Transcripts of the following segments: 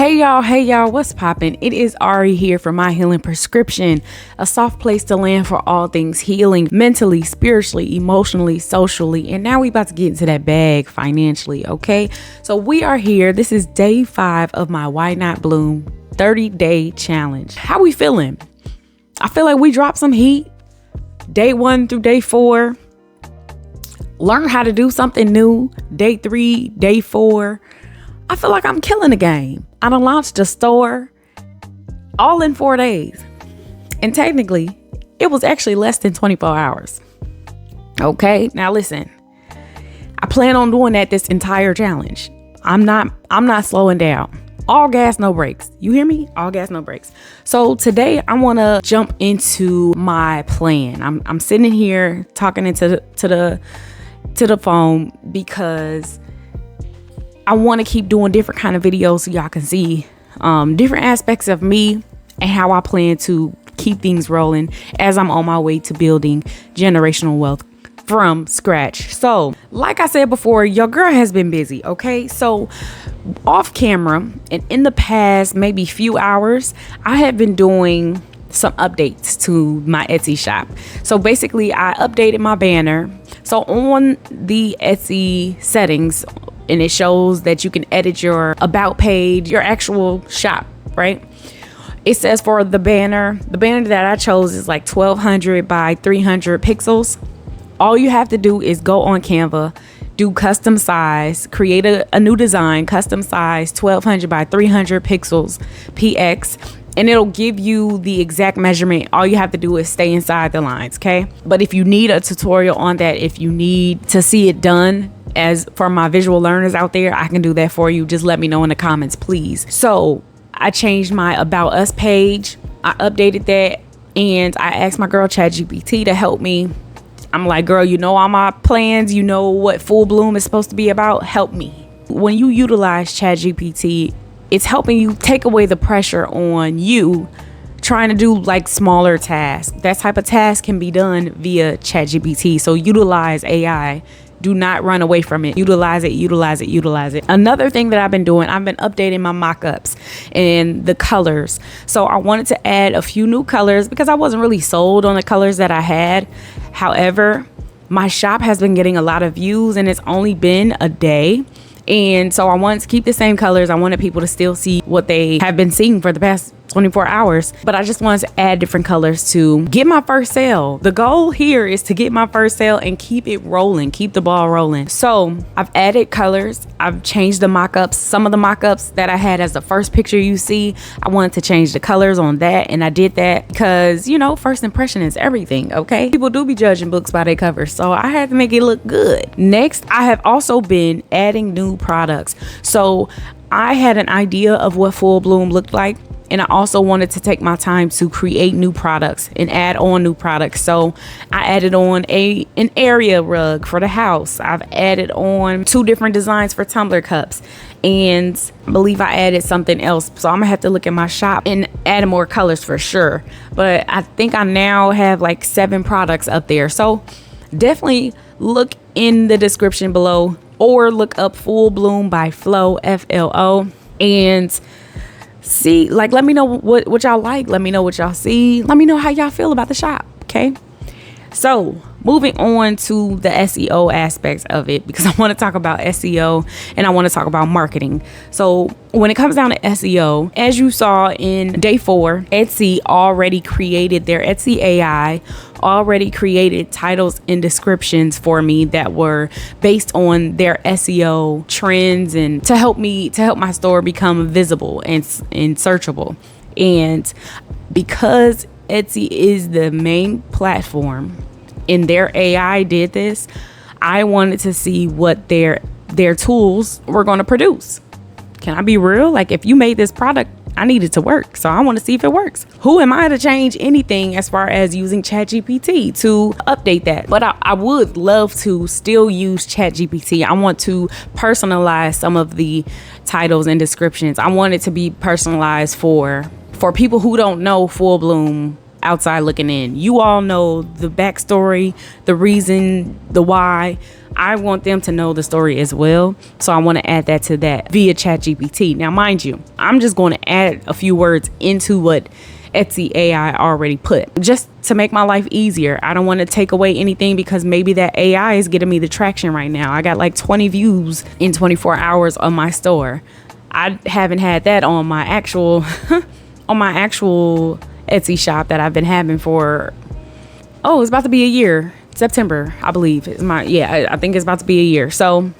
Hey y'all, what's poppin'? It is Ari here for My Healing Prescription, a soft place to land for all things healing, mentally, spiritually, emotionally, socially, and now we about to get into that bag financially, okay? So we are here. This is day 5 of my Why Not Bloom 30-day challenge. How we feeling? I feel like we dropped some heat. Day 1 through day 4. Learn how to do something new. Day 3, day 4. I feel like I'm killing the game. I done launched a store all in 4 days. And technically, it was actually less than 24 hours. Okay, now listen. I plan on doing that this entire challenge. I'm not slowing down. All gas, no brakes. You hear me? All gas, no brakes. So today I want to jump into my plan. I'm sitting here talking into the phone because I want to keep doing different kind of videos so y'all can see different aspects of me and how I plan to keep things rolling as I'm on my way to building generational wealth from scratch. So like I said before, your girl has been busy. Okay, so off camera and in the past maybe few hours, I have been doing some updates to my Etsy shop. So basically I updated my banner. So on the Etsy settings, and it shows that you can edit your about page, your actual shop, right? It says for the banner that I chose is like 1200 by 300 pixels. All you have to do is go on Canva, do custom size, create a new design, custom size 1200 by 300 pixels, PX, and it'll give you the exact measurement. All you have to do is stay inside the lines, okay? But if you need a tutorial on that, if you need to see it done, as for my visual learners out there, I can do that for you. Just let me know in the comments, please. So I changed my About Us page. I updated that and I asked my girl ChatGPT to help me. I'm like, girl, you know all my plans. You know what Full Bloom is supposed to be about. Help me. When you utilize ChatGPT, it's helping you take away the pressure on you trying to do like smaller tasks. That type of task can be done via ChatGPT. So utilize AI. Do not run away from it. Utilize it, utilize it, utilize it. Another thing that I've been doing, I've been updating my mockups and the colors. So I wanted to add a few new colors because I wasn't really sold on the colors that I had. However, my shop has been getting a lot of views and it's only been a day. And so I wanted to keep the same colors. I wanted people to still see what they have been seeing for the past 24 hours, but I just wanted to add different colors to get my first sale. The goal here is to get my first sale and keep it rolling, keep the ball rolling. So I've added colors. I've changed the mock-ups. Some of the mock-ups that I had as the first picture you see, I wanted to change the colors on that. And I did that because, you know, first impression is everything, okay? People do be judging books by their covers. So I had to make it look good. Next, I have also been adding new products. So I had an idea of what Full Bloom looked like. And I also wanted to take my time to create new products and add on new products. So I added on an area rug for the house. I've added on 2 different designs for tumbler cups. And I believe I added something else. So I'm gonna have to look at my shop and add more colors for sure. But I think I now have like 7 products up there. So definitely look in the description below or look up Full Bloom by Flo, FLO, and see, like, let me know what y'all like. Let me know what y'all see. Let me know how y'all feel about the shop. Okay. So moving on to the SEO aspects of it, because I want to talk about SEO and I want to talk about marketing. So when it comes down to SEO, as you saw in day 4, Etsy already created their Etsy AI, already created titles and descriptions for me that were based on their SEO trends and to help my store become visible and searchable. And because Etsy is the main platform and their AI did this, I wanted to see what their tools were going to produce. Can I be real? Like, if you made this product, I need it to work. So I want to see if it works. Who am I to change anything as far as using ChatGPT to update that? But I would love to still use ChatGPT. I want to personalize some of the titles and descriptions. I want it to be personalized for people who don't know Full Bloom outside looking in. You all know the backstory, the reason, the why. I want them to know the story as well. So I want to add that to that via ChatGPT. Now, mind you, I'm just going to add a few words into what Etsy AI already put, just to make my life easier. I don't want to take away anything because maybe that AI is getting me the traction right now. I got like 20 views in 24 hours on my store. I haven't had that on my actual on my actual Etsy shop that I've been having for, it's about to be a year. September, I believe is I think it's about to be a year. So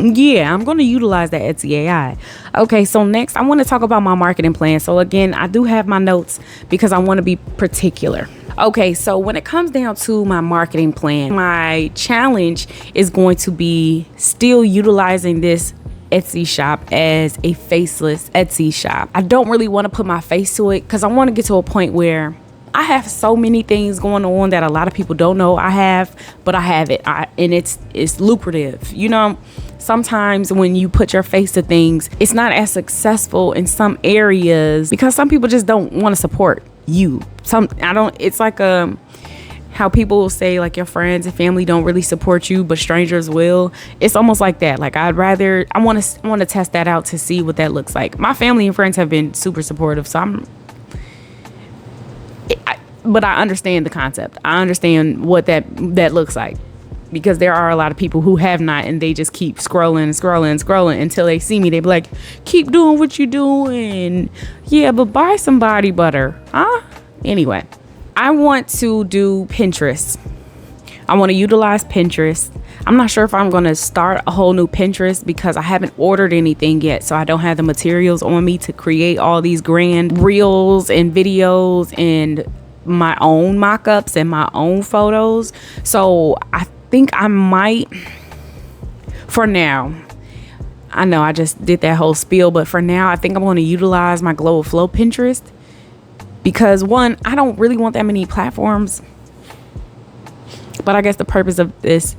yeah, I'm going to utilize that Etsy AI. Okay, so next I want to talk about my marketing plan. So again, I do have my notes because I want to be particular. Okay, so when it comes down to my marketing plan, my challenge is going to be still utilizing this Etsy shop as a faceless Etsy shop. I don't really want to put my face to it because I want to get to a point where I have so many things going on that a lot of people don't know I have, but I have it, and it's lucrative. You know, sometimes when you put your face to things, it's not as successful in some areas because some people just don't want to support you. It's like how people will say like your friends and family don't really support you, but strangers will. It's almost like that. Like I want to test that out to see what that looks like. My family and friends have been super supportive, so but I understand the concept. I understand what that looks like, because there are a lot of people who have not, and they just keep scrolling until they see me. They be like, keep doing what you're doing. Yeah, but buy some body butter. Huh? Anyway, I want to do Pinterest. I want to utilize Pinterest. I'm not sure if I'm going to start a whole new Pinterest because I haven't ordered anything yet. So I don't have the materials on me to create all these grand reels and videos and my own mock-ups and my own photos. So I think I might, for now, I know I just did that whole spiel, but for now I think I'm going to utilize my Glow with Flow Pinterest, because one, I don't really want that many platforms, but I guess the purpose of this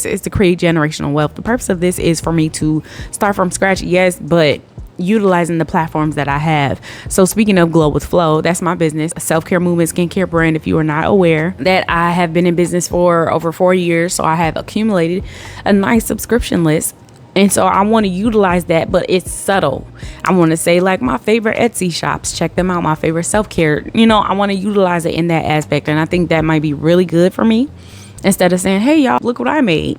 is to create generational wealth. The purpose of this is for me to start from scratch, yes, but utilizing the platforms that I have. So speaking of Glow with Flow, that's my business, a self-care movement skincare brand. If you are not aware, that I have been in business for over 4 years, so I have accumulated a nice subscription list. And so I want to utilize that, but it's subtle. I want to say like my favorite Etsy shops, check them out, my favorite self-care, I want to utilize it in that aspect. And I think that might be really good for me, instead of saying, hey y'all, look what I made.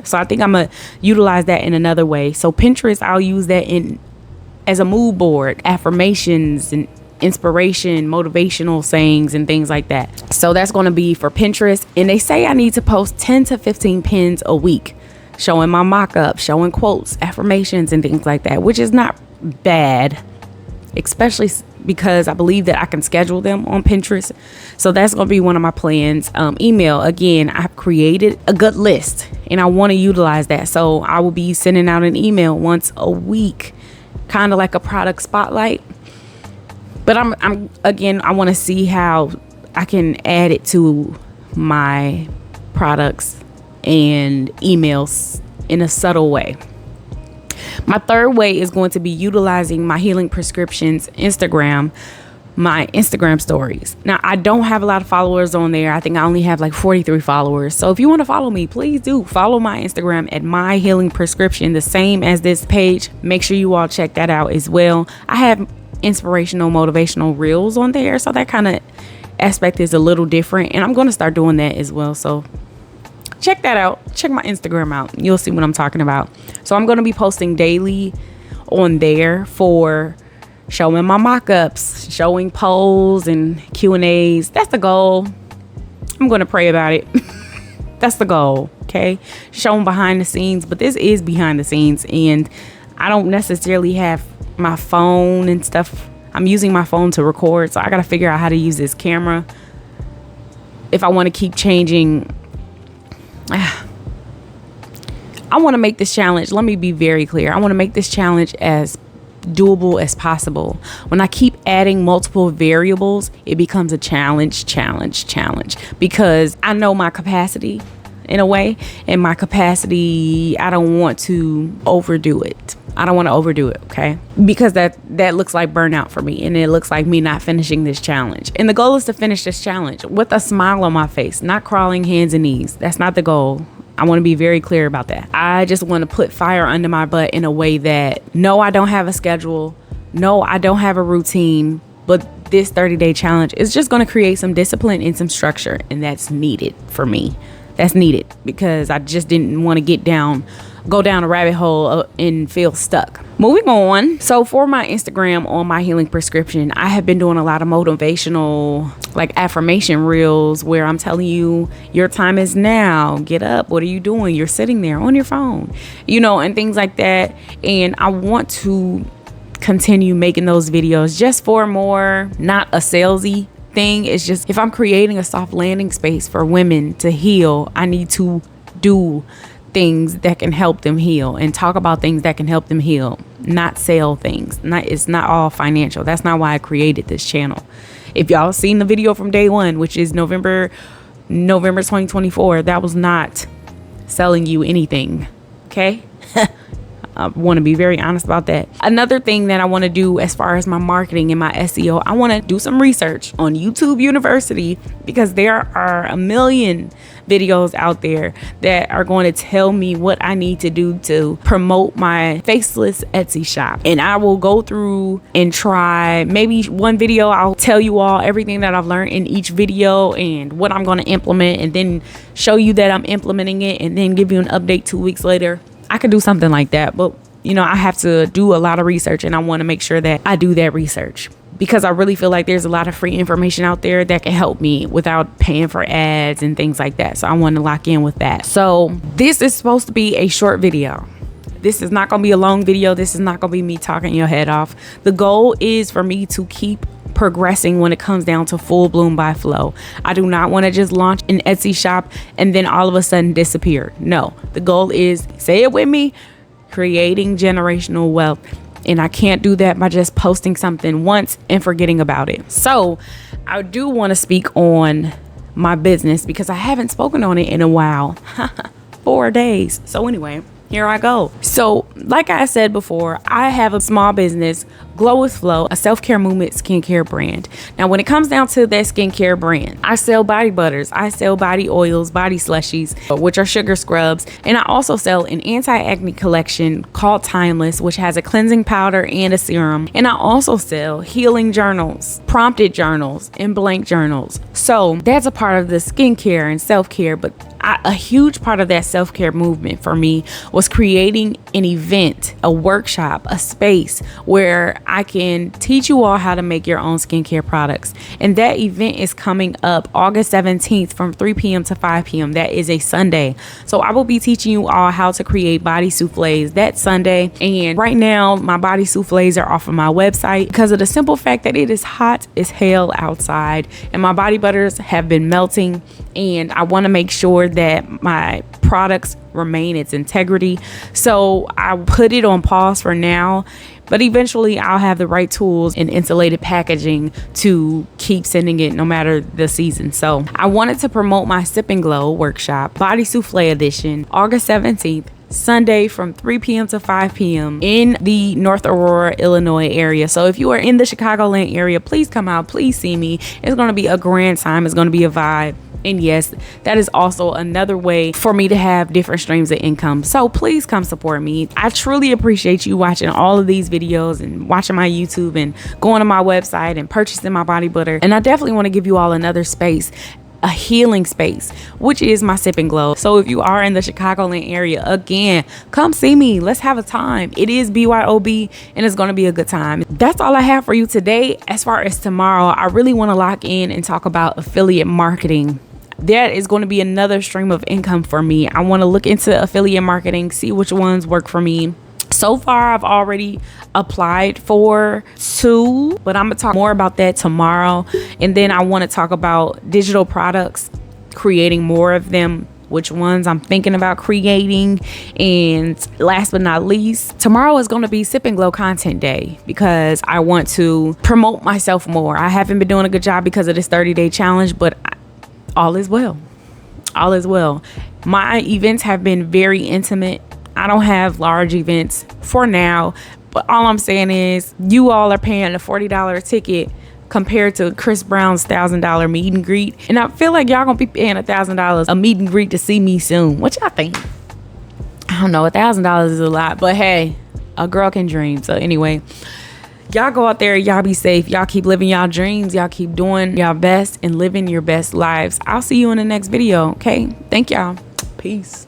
So I think I'm going to utilize that in another way. So Pinterest, I'll use that as a mood board, affirmations and inspiration, motivational sayings and things like that. So that's going to be for Pinterest. And they say I need to post 10 to 15 pins a week, showing my mock-up, showing quotes, affirmations and things like that, which is not bad, especially because I believe that I can schedule them on Pinterest. So that's going to be one of my plans. Email, again, I've created a good list and I want to utilize that. So I will be sending out an email once a week, kind of like a product spotlight. But I want to see how I can add it to my products and emails in a subtle way. My third way is going to be utilizing my Healing Prescriptions Instagram, my Instagram stories. Now, I don't have a lot of followers on there. I think I only have like 43 followers. So if you want to follow me, please do follow my Instagram at My Healing Prescription, the same as this page. Make sure you all check that out as well. I have inspirational, motivational reels on there, so that kind of aspect is a little different, and I'm going to start doing that as well. So check that out. Check my Instagram out. You'll see what I'm talking about. So I'm going to be posting daily on there for showing my mock-ups, showing polls and Q&As. That's the goal. I'm going to pray about it. That's the goal. Okay. Showing behind the scenes, but this is behind the scenes, and I don't necessarily have my phone and stuff. I'm using my phone to record, so I got to figure out how to use this camera if I want to keep changing. I want to make this challenge, let me be very clear, I want to make this challenge as doable as possible. When I keep adding multiple variables, it becomes a challenge, because I know my capacity in a way. In my capacity, I don't want to overdo it. I don't want to overdo it, okay? Because that looks like burnout for me, and it looks like me not finishing this challenge. And the goal is to finish this challenge with a smile on my face, not crawling hands and knees. That's not the goal. I want to be very clear about that. I just want to put fire under my butt in a way that, no, I don't have a schedule. No, I don't have a routine, but this 30-day challenge is just going to create some discipline and some structure, and that's needed for me. That's needed because I just didn't want to go down a rabbit hole and feel stuck. Moving on. So for my Instagram on My Healing Prescription, I have been doing a lot of motivational, like, affirmation reels where I'm telling you, your time is now. Get up. What are you doing? You're sitting there on your phone, and things like that. And I want to continue making those videos just for more, not a salesy thing. It's just, if I'm creating a soft landing space for women to heal, I need to do things that can help them heal and talk about things that can help them heal, not sell things. It's not all financial. That's not why I created this channel. If y'all seen the video from day one, which is November 2024, that was not selling you anything, okay? I want to be very honest about that. Another thing that I want to do as far as my marketing and my SEO, I want to do some research on YouTube University, because there are a million videos out there that are going to tell me what I need to do to promote my Faceless Etsy shop. And I will go through and try, maybe one video, I'll tell you all everything that I've learned in each video and what I'm going to implement, and then show you that I'm implementing it, and then give you an update 2 weeks later. I could do something like that, but I have to do a lot of research, and I want to make sure that I do that research, because I really feel like there's a lot of free information out there that can help me without paying for ads and things like that. So I want to lock in with that. So this is supposed to be a short video. This is not going to be a long video. This is not going to be me talking your head off. The goal is for me to keep progressing when it comes down to full Bloom by Flo. I do not want to just launch an Etsy shop and then all of a sudden disappear. No, the goal is, say it with me, creating generational wealth. And I can't do that by just posting something once and forgetting about it. So I do want to speak on my business, because I haven't spoken on it in a while. 4 days. So anyway, here I go. So like I said before, I have a small business, Glow with Flo, a self-care movement skincare brand. Now, when it comes down to that skincare brand, I sell body butters, I sell body oils, body slushies, which are sugar scrubs. And I also sell an anti-acne collection called Timeless, which has a cleansing powder and a serum. And I also sell healing journals, prompted journals, and blank journals. So that's a part of the skincare and self-care, but a huge part of that self-care movement for me was creating an event, a workshop, a space where I can teach you all how to make your own skincare products. And that event is coming up August 17th from 3 p.m. to 5 p.m. That is a Sunday. So I will be teaching you all how to create body soufflés that Sunday. And right now, my body soufflés are off of my website because of the simple fact that it is hot as hell outside and my body butters have been melting. And I want to make sure that my products remain its integrity. So I put it on pause for now, but eventually I'll have the right tools and insulated packaging to keep sending it no matter the season. So I wanted to promote my Sip and Glow workshop, Body Soufflé Edition, August 17th. Sunday from 3 p.m. to 5 p.m. in the North Aurora, Illinois area. So if you are in the Chicagoland area, please come out. Please see me. It's going to be a grand time. It's going to be a vibe. And yes, that is also another way for me to have different streams of income. So please come support me. I truly appreciate you watching all of these videos and watching my YouTube and going to my website and purchasing my body butter. And I definitely want to give you all another space, a healing space, which is my Sip and Glow. So if you are in the Chicagoland area, again, come see me. Let's have a time. It is BYOB and it's going to be a good time. That's all I have for you today. As far as tomorrow, I really want to lock in and talk about affiliate marketing. That is going to be another stream of income for me. I want to look into affiliate marketing, see which ones work for me. So far, I've already applied for 2, but I'm going to talk more about that tomorrow. And then I want to talk about digital products, creating more of them, which ones I'm thinking about creating. And last but not least, tomorrow is going to be Sip and Glow content day because I want to promote myself more. I haven't been doing a good job because of this 30-day challenge, but all is well. All is well. My events have been very intimate. I don't have large events for now, but all I'm saying is you all are paying a $40 ticket compared to Chris Brown's $1,000 meet and greet. And I feel like y'all gonna be paying $1,000 a meet and greet to see me soon. What y'all think? I don't know, $1,000 is a lot, but hey, a girl can dream. So anyway, y'all go out there, y'all be safe, y'all keep living y'all dreams, y'all keep doing y'all best and living your best lives. I'll see you in the next video, okay? Thank y'all. Peace.